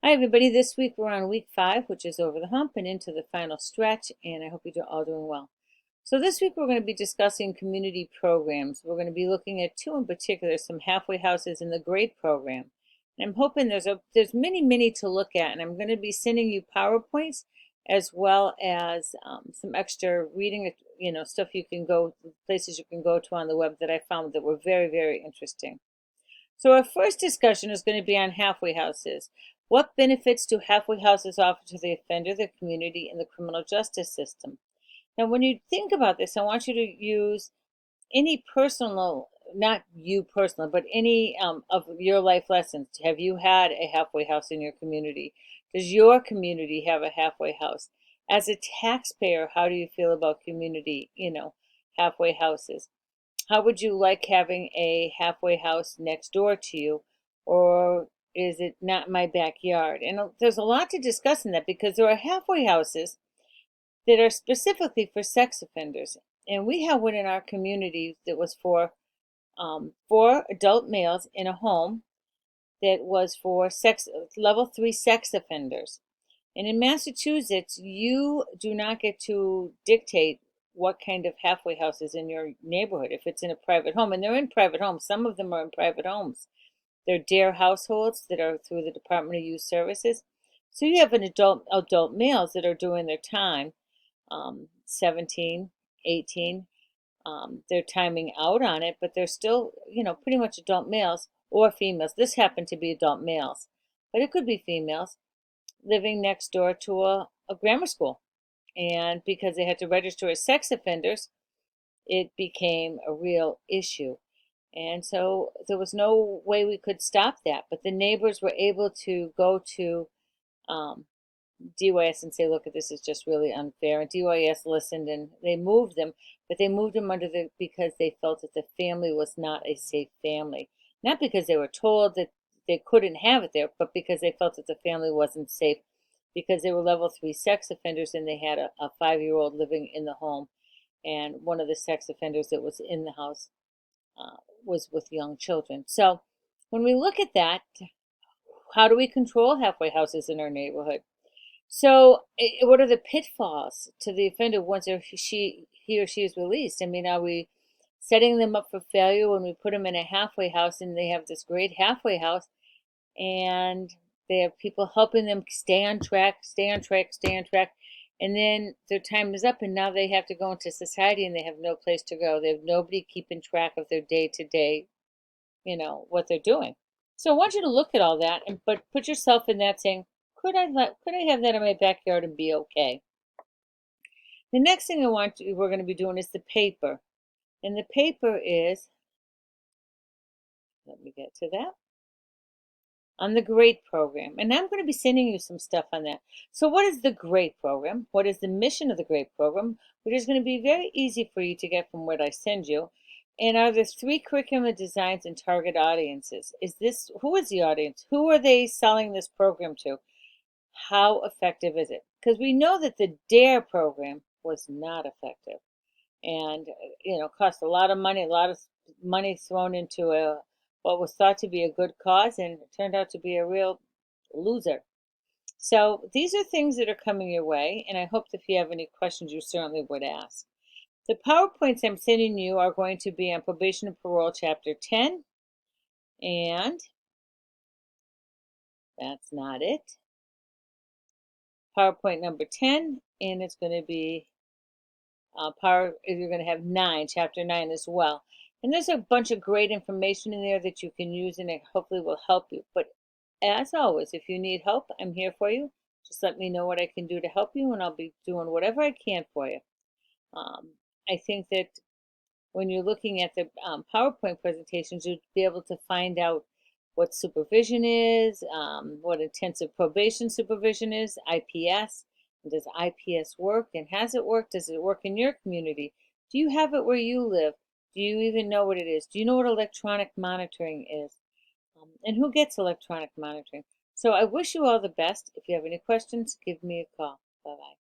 Hi, everybody. This week we're on week 5, which is over the hump and into the final stretch, and I hope you're all doing well. So, this week we're going to be discussing community programs. We're going to be looking at two in particular, some halfway houses in the GRADE program. And I'm hoping there's many to look at, and I'm going to be sending you PowerPoints as well as some extra reading, stuff you can go, places you can go to on the web that I found that were very interesting. So our first discussion is going to be on halfway houses. What benefits do halfway houses offer to the offender, the community, and the criminal justice system? Now, when you think about this, I want you to use any personal, not you personally, but any of your life lessons. Have you had a halfway house in your community? Does your community have a halfway house? As a taxpayer, how do you feel about community, halfway houses? How would you like having a halfway house next door to you? Or is it not my backyard? And there's a lot to discuss in that because there are halfway houses that are specifically for sex offenders. And we have one in our community that was for 4 adult males in a home that was for level 3 sex offenders. And in Massachusetts, you do not get to dictate what kind of halfway house is in your neighborhood if it's in a private home. And they're in private homes. Some of them are in private homes. They're DARE households that are through the Department of Youth Services. So you have an adult males that are doing their time, 17, 18. They're timing out on it, but they're still, pretty much adult males or females. This happened to be adult males, but it could be females living next door to a grammar school. And because they had to register as sex offenders, it became a real issue. And so there was no way we could stop that. But the neighbors were able to go to um, DYS and say, look, this is just really unfair. And DYS listened and they moved them, but they moved them because they felt that the family was not a safe family. Not because they were told that they couldn't have it there, but because they felt that the family wasn't safe because they were level 3 sex offenders and they had a 5-year-old living in the home. And one of the sex offenders that was in the house was with young children. So when we look at that, how do we control halfway houses in our neighborhood? So, what are the pitfalls to the offender once he or she is released? I mean, are we setting them up for failure when we put them in a halfway house and they have this great halfway house and they have people helping them stay on track, and then their time is up and now they have to go into society and they have no place to go. They have nobody keeping track of their day to day, what they're doing. So I want you to look at all that and but put yourself in that saying, could I have that in my backyard and be okay? The next thing we're going to be doing is the paper. And the paper is, let me get to that, on the GRADE program. And I'm going to be sending you some stuff on that. So what is the GRADE program? What is the mission of the GRADE program? Which is going to be very easy for you to get from what I send you. And are there 3 curriculum designs and target audiences? Who is the audience? Who are they selling this program to? How effective is it? Because we know that the DARE program was not effective and, cost a lot of money thrown into what was thought to be a good cause and it turned out to be a real loser. So these are things that are coming your way, and I hope that if you have any questions, you certainly would ask. The PowerPoints I'm sending you are going to be on Probation and Parole Chapter 10, and that's not it. PowerPoint number 10, and it's going to be you're going to have 9, chapter 9 as well. And there's a bunch of great information in there that you can use and it hopefully will help you. But as always, if you need help, I'm here for you. Just let me know what I can do to help you and I'll be doing whatever I can for you. I think that when you're looking at the PowerPoint presentations, you'll be able to find out what supervision is, what intensive probation supervision is, IPS. Does IPS work and has it worked? Does it work in your community? Do you have it where you live? Do you even know what it is? Do you know what electronic monitoring is? And who gets electronic monitoring? So I wish you all the best. If you have any questions, give me a call. Bye bye.